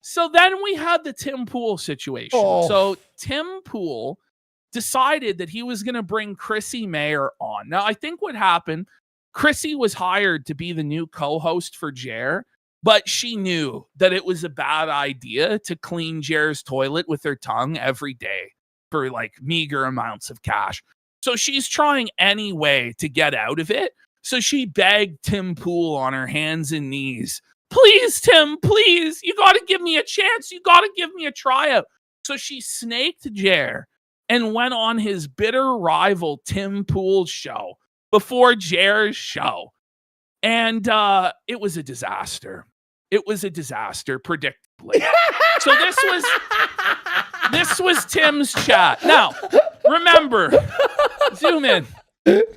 So then we had the Tim Pool situation. So Tim Pool decided that he was going to bring Chrissie Mayr on. Now, I think what happened, Chrissie was hired to be the new co-host for Jer, but she knew that it was a bad idea to clean Jer's toilet with her tongue every day for like meager amounts of cash. So she's trying any way to get out of it. So she begged Tim Pool on her hands and knees, please, Tim, please, you got to give me a chance. You got to give me a tryout. So she snaked Jer and went on his bitter rival Tim Pool's show before Jer's show. And it was a disaster. It was a disaster, predictably. So this was Tim's chat. Now, remember, zoom in.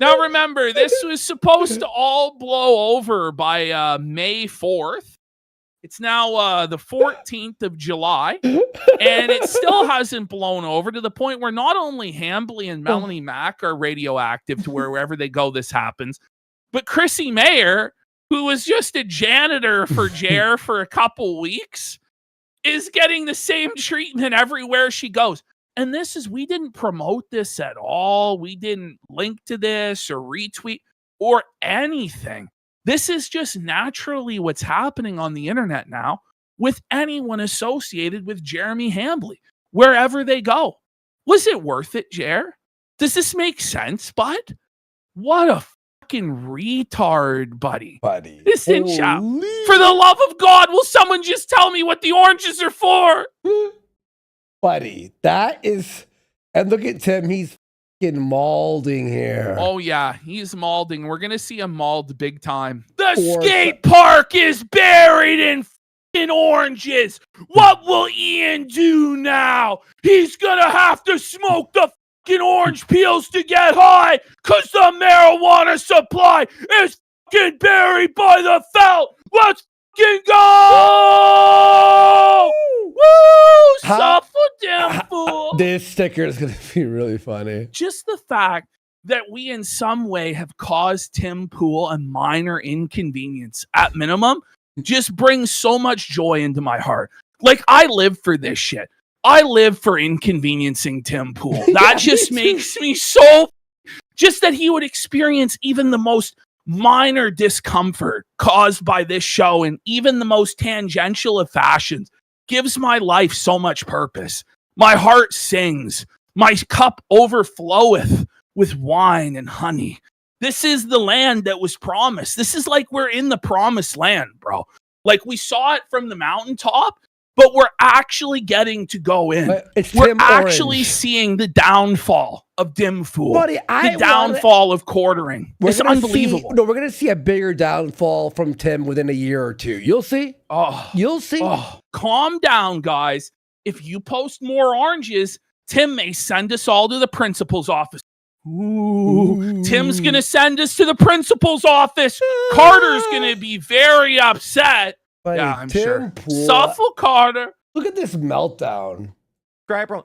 Now, remember, this was supposed to all blow over by May 4th. It's now the 14th of July, and it still hasn't blown over to the point where not only Hambly and Melanie Mack are radioactive to wherever they go, this happens, but Chrissie Mayr, who was just a janitor for Jer for a couple weeks, is getting the same treatment everywhere she goes. And we didn't promote this at all. We didn't link to this or retweet or anything. This is just naturally what's happening on the internet now with anyone associated with Jeremy Hambly, wherever they go. Was it worth it, Jer? Does this make sense, bud? What a fucking retard, buddy. Listen, chap. For the love of God, will someone just tell me what the oranges are for? Buddy, that is... And look at Tim, he's fucking maulding here. Oh, yeah, he's maulding. We're going to see him mauled big time. The skate park is buried in fucking oranges. What will Ian do now? He's going to have to smoke the fucking orange peels to get high because the marijuana supply is fucking buried by the felt. Let's fucking go! Woo! Suffer, damn fool. This sticker is going to be really funny. Just the fact that we in some way have caused Tim Pool a minor inconvenience at minimum just brings so much joy into my heart. Like, I live for this shit. I live for inconveniencing Tim Pool. That just makes me so... Just that he would experience even the most minor discomfort caused by this show and even the most tangential of fashions gives my life so much purpose. My heart sings. My cup overfloweth with wine and honey. This is the land that was promised. This is like we're in the promised land, bro. Like we saw it from the mountaintop, but we're actually getting to go in. We're actually seeing the downfall of Dim Fool. Buddy, the downfall of quartering. It's unbelievable. We're going to see a bigger downfall from Tim within a year or two. You'll see. You'll see. Calm down, guys. If you post more oranges, Tim may send us all to the principal's office. Ooh. Tim's going to send us to the principal's office. Carter's going to be very upset. Buddy, yeah, I'm Tim sure. Pool. Suffolk Carter. Look at this meltdown.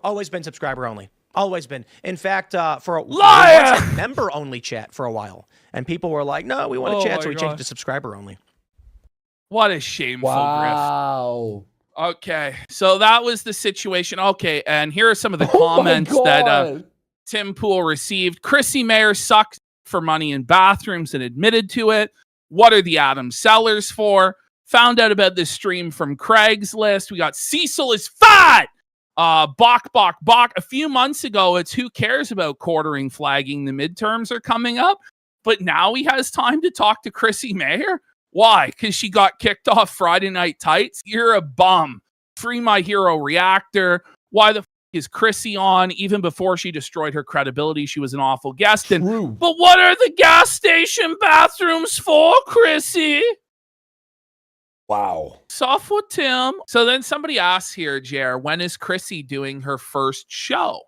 Always been subscriber only. Always been. In fact, for a member only chat for a while, and people were like, "No, we want to chat," so we changed to subscriber only. What a shameful grift. Okay, so that was the situation. Okay, and here are some of the comments that Tim Pool received. Chrissie Mayr sucks for money in bathrooms and admitted to it. What are the Adam Sellers for? Found out about this stream from Craigslist. We got Cecil is fat. Bok. A few months ago, it's who cares about quartering flagging. The midterms are coming up. But now he has time to talk to Chrissie Mayr? Why? Because she got kicked off Friday Night Tights? You're a bum. Free My Hero Reactor. Why the f*** is Chrissie on? Even before she destroyed her credibility, she was an awful guest. But what are the gas station bathrooms for, Chrissie? Wow. Soft with Tim. So then somebody asks here, Jer, when is Chrissie doing her first show?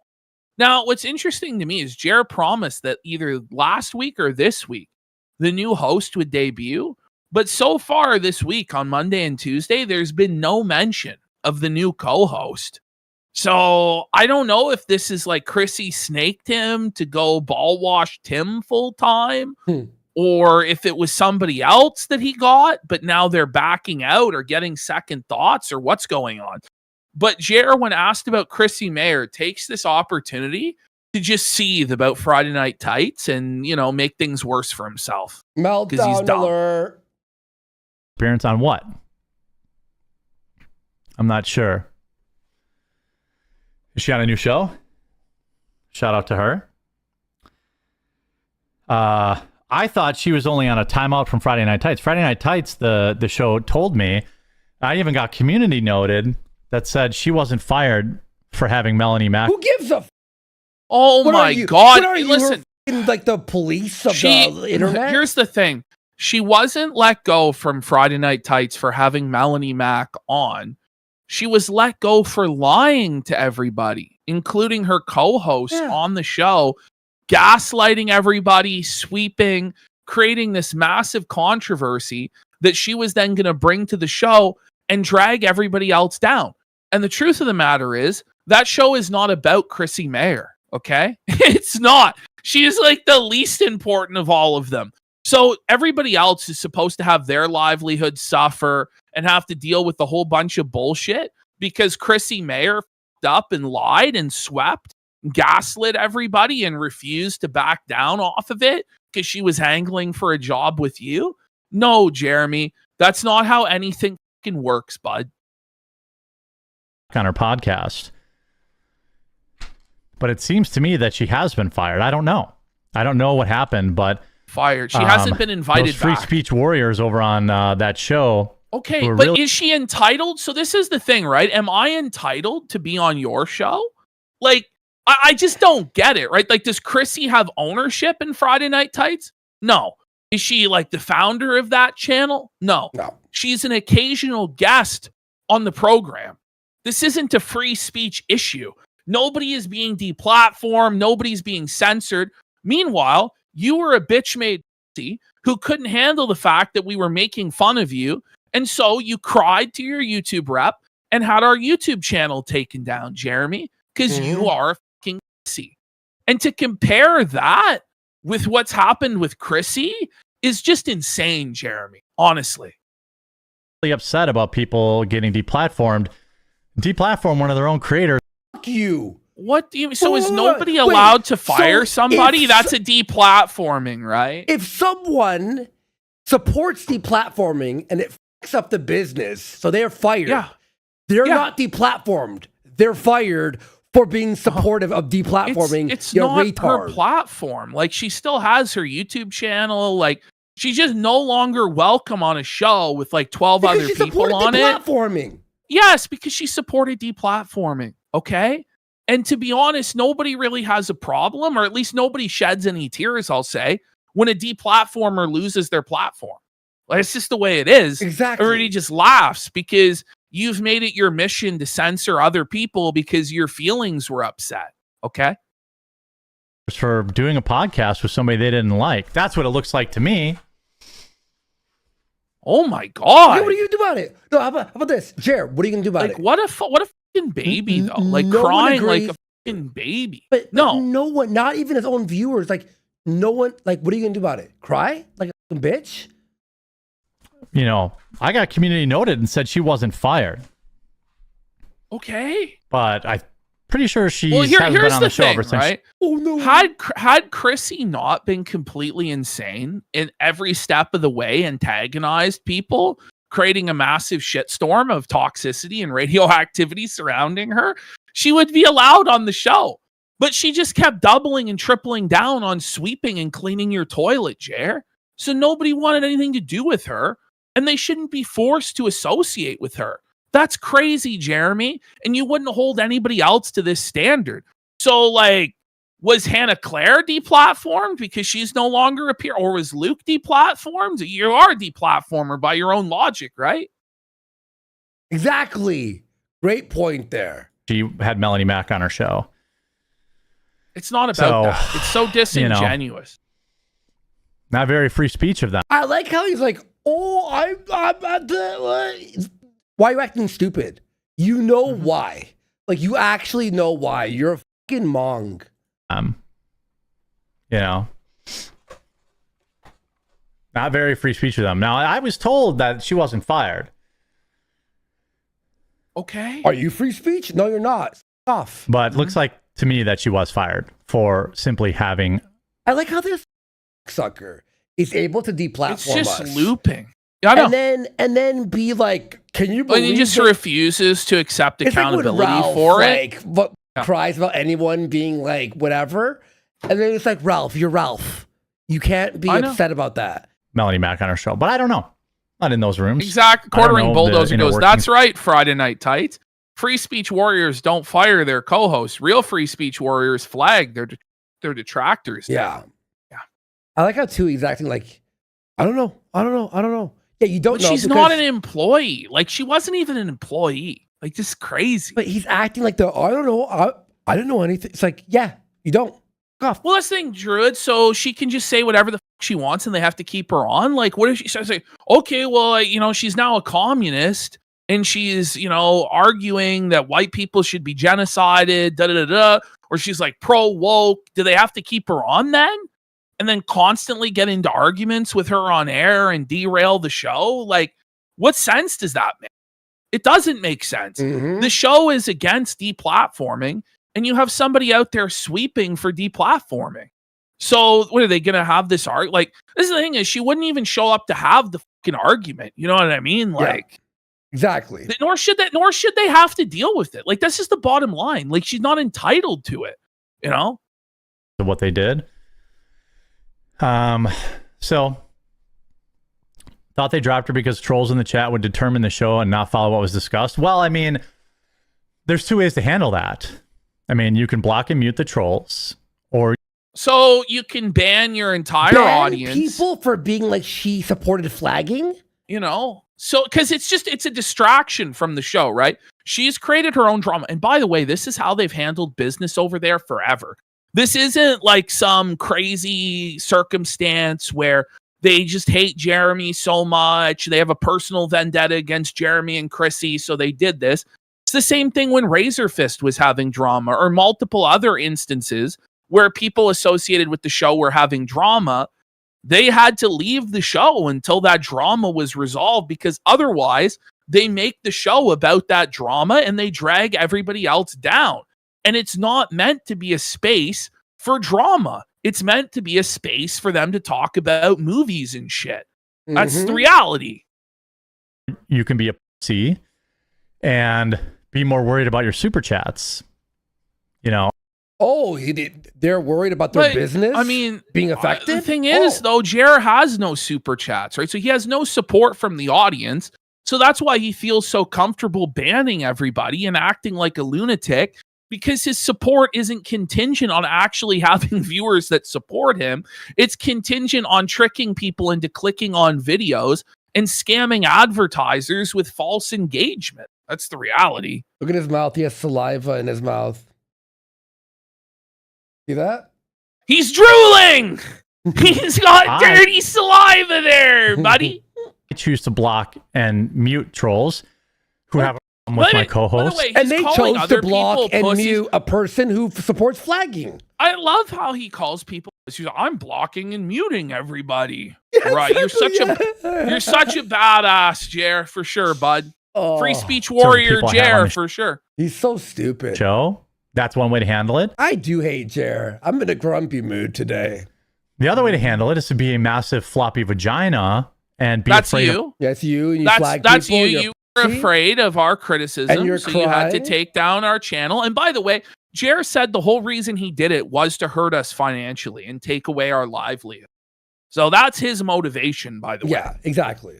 Now, what's interesting to me is Jer promised that either last week or this week, the new host would debut. But so far this week on Monday and Tuesday, there's been no mention of the new co-host. So I don't know if this is like Chrissie snaked him to go ball wash Tim full time. or if it was somebody else that he got, but now they're backing out or getting second thoughts or what's going on. But Jer, when asked about Chrissie Mayr, takes this opportunity to just seethe about Friday Night Tights and, you know, make things worse for himself. Because he's Meltdown dumb. alert. Appearance on what? I'm not sure. Is she on a new show? Shout out to her. I thought she was only on a timeout from Friday Night Tights. Friday Night Tights, the show told me, I even got community noted that said she wasn't fired for having Melanie Mack. Who gives a Oh What my are you? God. What are you? Listen, Like the police of the internet? Here's the thing. She wasn't let go from Friday Night Tights for having Melanie Mack on. She was let go for lying to everybody, including her co-host on the show, gaslighting everybody, sweeping, creating this massive controversy that she was then going to bring to the show and drag everybody else down. And the truth of the matter is, that show is not about Chrissie Mayr, okay? It's not. She is like the least important of all of them. So everybody else is supposed to have their livelihood suffer and have to deal with a whole bunch of bullshit because Chrissie Mayr f***ed up and lied and swept, gaslit everybody and refused to back down off of it because she was angling for a job with you. No, Jeremy, that's not how anything fucking works, bud. On her podcast. But it seems to me that she has been fired. I don't know. I don't know what happened, but fired. She hasn't been invited those free back. speech warriors over on that show. Okay, but is she entitled? So this is the thing, right? Am I entitled to be on your show? Like, I just don't get it, right? Like, does Chrissie have ownership in Friday Night Tights? No. Is she like the founder of that channel? No. She's an occasional guest on the program. This isn't a free speech issue. Nobody is being deplatformed. Nobody's being censored. Meanwhile, you were a bitch-made pussy who couldn't handle the fact that we were making fun of you. And so you cried to your YouTube rep and had our YouTube channel taken down, Jeremy, because you are a fucking pussy. And to compare that with what's happened with Chrissie is just insane, Jeremy, honestly. Really upset about people getting deplatformed. Deplatform one of their own creators. Fuck you. What do you mean? So is nobody allowed to fire somebody? That's a deplatforming, right? If someone supports deplatforming and it fucks up the business, so they're fired. They're not deplatformed. They're fired for being supportive of deplatforming. It's not her platform. Like, she still has her YouTube channel. Like, she's just no longer welcome on a show with like 12 other people on it. Deplatforming. Yes, because she supported deplatforming. Okay. And to be honest, nobody really has a problem, or at least nobody sheds any tears, I'll say, when a deplatformer loses their platform. Like, it's just the way it is. Exactly. Everybody just laughs because you've made it your mission to censor other people because your feelings were upset. Okay. For doing a podcast with somebody they didn't like. That's what it looks like to me. Oh my God. Hey, what are you going to do about it? No, how about this? Jared, what are you going to do about it? What a fucking baby, though. Like, no crying like a fucking baby. But no one, not even his own viewers, like, no one, like, what are you going to do about it? Cry? Like a fucking bitch? You know, I got community noted and said she wasn't fired. Okay. But I'm pretty sure she hasn't here's been on the show thing, ever since. right? Oh, no. Had Chrissie not been completely insane in every step of the way, antagonized people, creating a massive shitstorm of toxicity and radioactivity surrounding her, she would be allowed on the show. But she just kept doubling and tripling down on sweeping and cleaning your toilet, Jer. So nobody wanted anything to do with her, and they shouldn't be forced to associate with her. That's crazy, Jeremy. And you wouldn't hold anybody else to this standard. So, like, was Hannah Claire deplatformed because she's no longer a peer? Or was Luke deplatformed? You are a deplatformer by your own logic, right? Exactly. Great point there. She had Melanie Mack on her show. It's not about that. It's so disingenuous. Not very free speech of them. I like how he's like, oh, why are you acting stupid? You know why. Like, you actually know why. You're a fucking mong. You know. Not very free speech with them. Now, I was told that she wasn't fired. Okay. Are you free speech? No, you're not. Off. But looks like to me that she was fired for simply having. I like how this sucker is able to deplatform It's just us. looping. Yeah, I know. And then be like, can you believe? And he just refuses to accept it's accountability like when Ralph, for like, it. What cries about anyone being like whatever, and then it's like Ralph, you're Ralph. You can't be upset about that. Melanie Mac on her show, but I don't know. Not in those rooms. Exact. Quartering Bulldozer goes, that's workings. right, Friday Night Tights. Free speech warriors don't fire their co-hosts. Real free speech warriors flag their detractors. Yeah. Yeah. I like how too he's acting like, I don't know. Yeah, you don't But know. she's not an employee. Like, she wasn't even an employee. Like, this is crazy. But he's acting like I don't know. I didn't know anything. It's like, yeah, you don't. Off. Well, that's the thing, Druid. So she can just say whatever the she wants and they have to keep her on. Like, what if she says, like, okay, well, she's now a communist and she's, arguing that white people should be genocided, or she's like pro woke. Do they have to keep her on then? And then constantly get into arguments with her on air and derail the show? Like, what sense does that make? It doesn't make sense. Mm-hmm. The show is against deplatforming, and you have somebody out there sweeping for deplatforming. So what are they going to have this argument? Like, this is the thing is she wouldn't even show up to have the fucking argument. You know what I mean? Like, yeah, exactly. Nor should they have to deal with it. Like, that's just the bottom line. Like, she's not entitled to it, What they did. So thought they dropped her because trolls in the chat would determine the show and not follow what was discussed. Well, I mean, there's two ways to handle that. I mean, you can block and mute the trolls, or so you can ban your entire audience. People for being like she supported flagging. So because it's a distraction from the show, right? She's created her own drama. And by the way, this is how they've handled business over there forever. This isn't like some crazy circumstance where they just hate Jeremy so much. They have a personal vendetta against Jeremy and Chrissie, so they did this. It's the same thing when Razor Fist was having drama, or multiple other instances where people associated with the show were having drama. They had to leave the show until that drama was resolved, because otherwise they make the show about that drama and they drag everybody else down. And it's not meant to be a space for drama. It's meant to be a space for them to talk about movies and shit. That's the reality. You can be a pussy and be more worried about your super chats. Oh, they're worried about their business. I mean, being affected. The thing is, though, Jer has no super chats, right? So he has no support from the audience. So that's why he feels so comfortable banning everybody and acting like a lunatic, because his support isn't contingent on actually having viewers that support him. It's contingent on tricking people into clicking on videos and scamming advertisers with false engagement. That's the reality. Look at his mouth. He has saliva in his mouth. See that? He's drooling! He's got dirty saliva there, buddy. I choose to block and mute trolls who have a problem with my co-host. And they chose to block and mute a person who supports flagging. I love how he calls people. I'm blocking and muting everybody. Yeah, right. exactly, You're such a badass, Jer, for sure, bud. Oh, free speech warrior, Jer, for sure. He's so stupid. Joe, that's one way to handle it. I do hate Jer. I'm in a grumpy mood today. The other way to handle it is to be a massive floppy vagina and be afraid you. of... That's you. And you that's flag that's people. You were afraid of our criticism, and so you had to take down our channel. And by the way, Jer said the whole reason he did it was to hurt us financially and take away our livelihood. So that's his motivation, by the way. Yeah, exactly.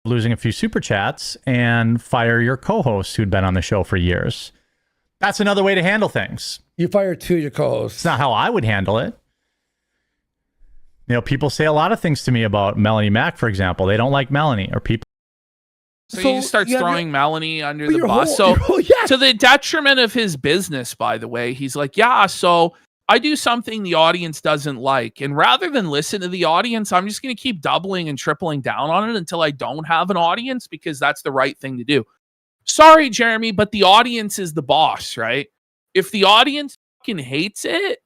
Losing a few super chats and fire your co-hosts who'd been on the show for years. That's another way to handle things. You fire two of your co-hosts. It's not how I would handle it. People say a lot of things to me about Melanie Mac, for example. They don't like Melanie, or people. So he starts throwing Melanie under the bus. To the detriment of his business, by the way, he's like, yeah, so I do something the audience doesn't like. And rather than listen to the audience, I'm just going to keep doubling and tripling down on it until I don't have an audience, because that's the right thing to do. Sorry, Jeremy, but the audience is the boss, right? If the audience fucking hates it,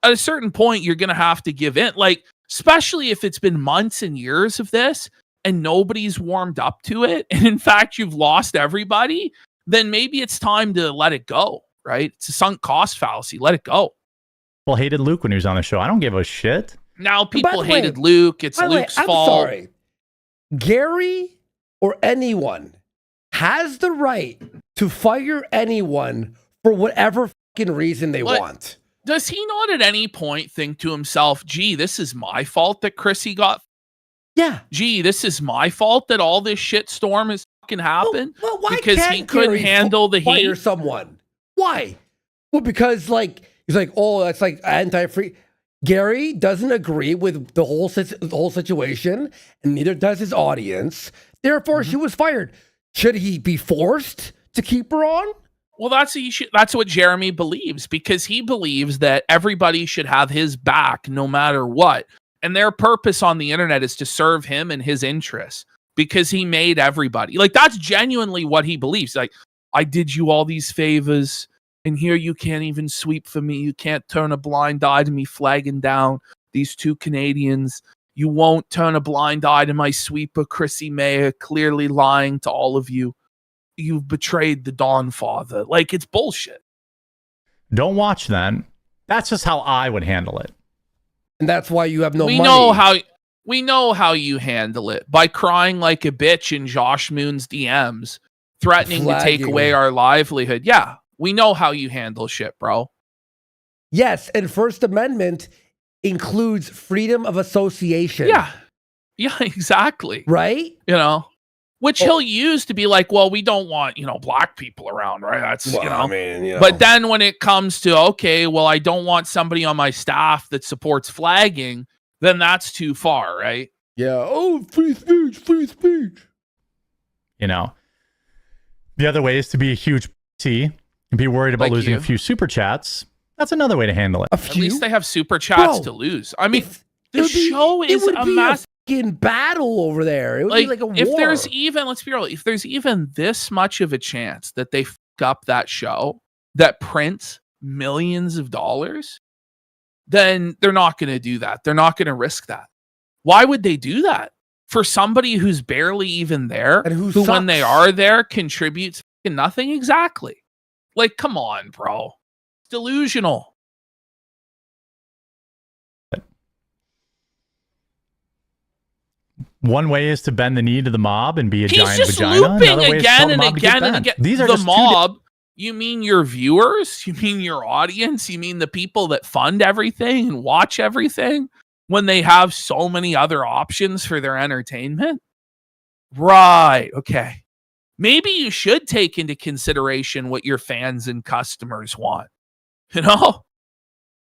at a certain point, you're going to have to give in. Like, especially if it's been months and years of this and nobody's warmed up to it. And in fact, you've lost everybody, then maybe it's time to let it go, right? It's a sunk cost fallacy. Let it go. Well, hated Luke when he was on the show. I don't give a shit. Now people hated Luke. It's Luke's fault. I'm sorry. Gary or anyone has the right to fire anyone for whatever fucking reason they want. Does he not at any point think to himself, gee, this is my fault that Chrissie got? Yeah. Gee, this is my fault that all this shit storm has fucking happened? Well, why because can't he couldn't Gary handle the heat? Fire someone. Why? Well, because he's like, oh, that's like anti-free. Gary doesn't agree with the whole situation, and neither does his audience. Therefore, she was fired. Should he be forced to keep her on? Well, that's what Jeremy believes, because he believes that everybody should have his back no matter what. And their purpose on the internet is to serve him and his interests, because he made everybody. Like, that's genuinely what he believes. Like, I did you all these favors, and here you can't even sweep for me. You can't turn a blind eye to me flagging down these two Canadians. You won't turn a blind eye to my sweeper, Chrissie Mayr, clearly lying to all of you. You've betrayed the Dawn Father. Like, it's bullshit. Don't watch then. That's just how I would handle it. And that's why you have no money. We know how you handle it. By crying like a bitch in Josh Moon's DMs, threatening to take away our livelihood. Yeah, we know how you handle shit, bro. Yes, and First Amendment includes freedom of association. Yeah, exactly. Right? You know, which he'll use to be like, well, we don't want, black people around, right? That's, I mean, But then when it comes to, okay, well, I don't want somebody on my staff that supports flagging, then that's too far, right? Yeah. Oh, free speech, free speech. The other way is to be a huge T and be worried about losing a few super chats. That's another way to handle it. At least they have super chats to lose. I mean, the show is a massive battle over there. It would be like a war. If there's even, let's be real, if there's even this much of a chance that they fuck up that show that prints millions of dollars, then they're not going to do that. They're not going to risk that. Why would they do that? For somebody who's barely even there, and who when they are there, contributes nothing? Exactly. Like, come on, bro. It's delusional. One way is to bend the knee to the mob and be a He's giant just vagina. Looping Another way again is and again and again. These are the just mob. You mean your viewers? You mean your audience? You mean the people that fund everything and watch everything when they have so many other options for their entertainment? Right. Okay. Maybe you should take into consideration what your fans and customers want.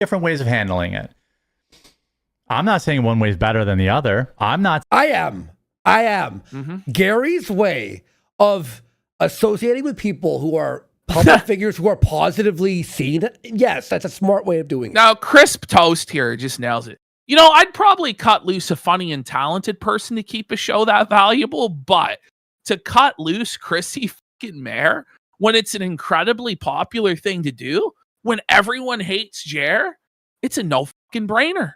Different ways of handling it. I'm not saying one way is better than the other. I am. Mm-hmm. Gary's way of associating with people who are public figures who are positively seen. Yes, that's a smart way of doing it. Now, Crisp Toast here just nails it. I'd probably cut loose a funny and talented person to keep a show that valuable, but to cut loose Chrissie fucking Mayr when it's an incredibly popular thing to do, when everyone hates Jer, it's a no fucking brainer.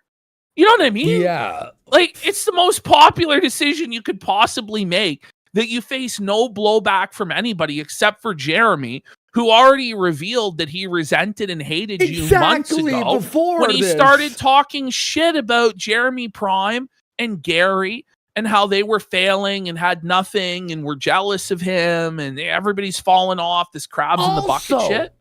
You know what I mean? Yeah. Like, it's the most popular decision you could possibly make that you face no blowback from anybody except for Jeremy, who already revealed that he resented and hated you months ago when he started talking shit about Jeremy Prime and Gary and how they were failing and had nothing and were jealous of him and everybody's fallen off, this crabs in the bucket shit.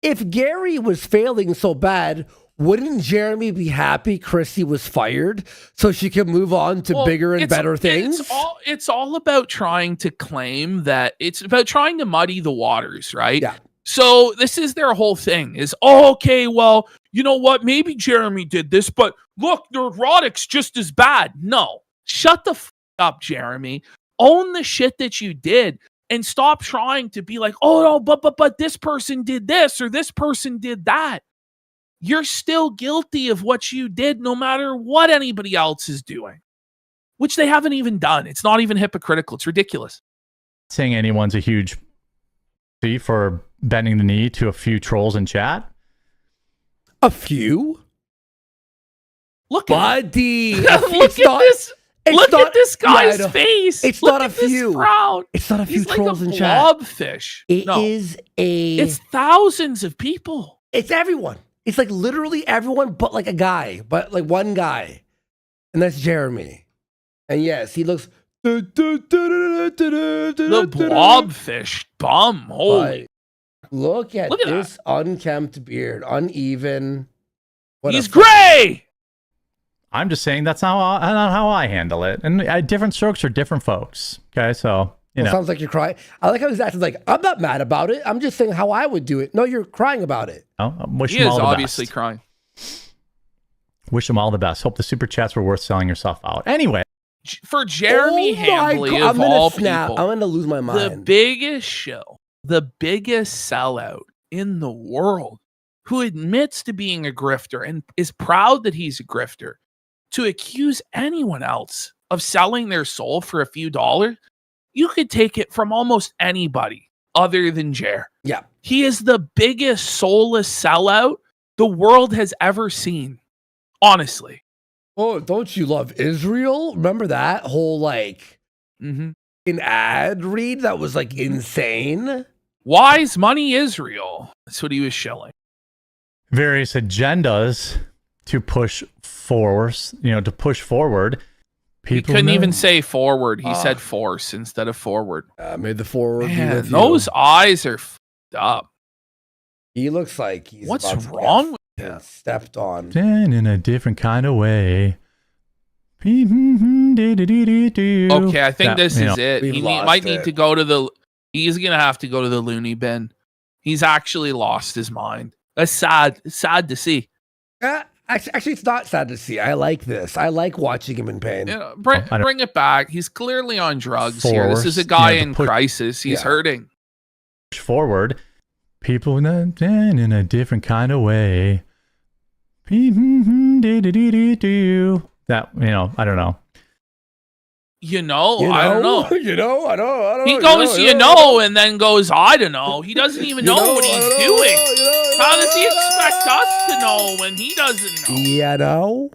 If Gary was failing so bad, wouldn't Jeremy be happy Chrissie was fired so she can move on to bigger and better things? It's all about trying to claim that it's about trying to muddy the waters, right? Yeah. So this is their whole thing is, okay, well, you know what? Maybe Jeremy did this, but look, neurotic's just as bad. No, shut the f up, Jeremy. Own the shit that you did and stop trying to be like, oh no, but this person did this or this person did that. You're still guilty of what you did no matter what anybody else is doing, which they haven't even done. It's not even hypocritical. It's ridiculous. Saying anyone's a huge fee for bending the knee to a few trolls in chat. A few? Look at buddy. look at this. Look at this guy's face. It's Look not a at this few. crowd. It's not a few He's trolls like in a chat. blobfish. It's thousands of people. It's everyone. It's like literally everyone, but like a guy, but like one guy, and that's Jeremy. And yes, he looks The blobfish bum. Holy. Look at Look at this unkempt beard, uneven. He's gray. I'm just saying that's not how I handle it. And different strokes are different folks. Okay, so, you know. Sounds like you're crying. I like how he's acting like, I'm not mad about it. I'm just saying how I would do it. No, you're crying about it. Oh, wish He him is all the obviously best. crying. Wish him all the best. Hope the super chats were worth selling yourself out. Anyway. For Jeremy Hambley, of all people, I'm going to lose my mind. the biggest show, the biggest sellout in the world, who admits to being a grifter and is proud that he's a grifter, to accuse anyone else of selling their soul for a few dollars, you could take it from almost anybody other than Jer. Yeah. He is the biggest soulless sellout the world has ever seen. Honestly. Oh, don't you love Israel? Remember that whole like an ad read that was like insane? Wise Money Israel. That's what he was shilling. Various agendas to push forward, He couldn't even say forward. He said force instead of forward. Made the forward. Man, those eyes are f***ed up. He looks like he's What's about to wrong with get him? stepped on. in a different kind of way. Okay, I think this is it. We've He lost might it. need to go to the... He's going to have to go to the loony bin. He's actually lost his mind. That's sad. It's sad to see. Actually, it's not sad to see. I like this. I like watching him in pain. You know, bring it back. He's clearly on drugs here. This is a guy in crisis. He's hurting. Push forward. People in a different kind of way. That, I don't know. I don't know. I don't know. He goes, and then goes, I don't know. He doesn't even know what he's doing. How does he expect us to know when he doesn't know?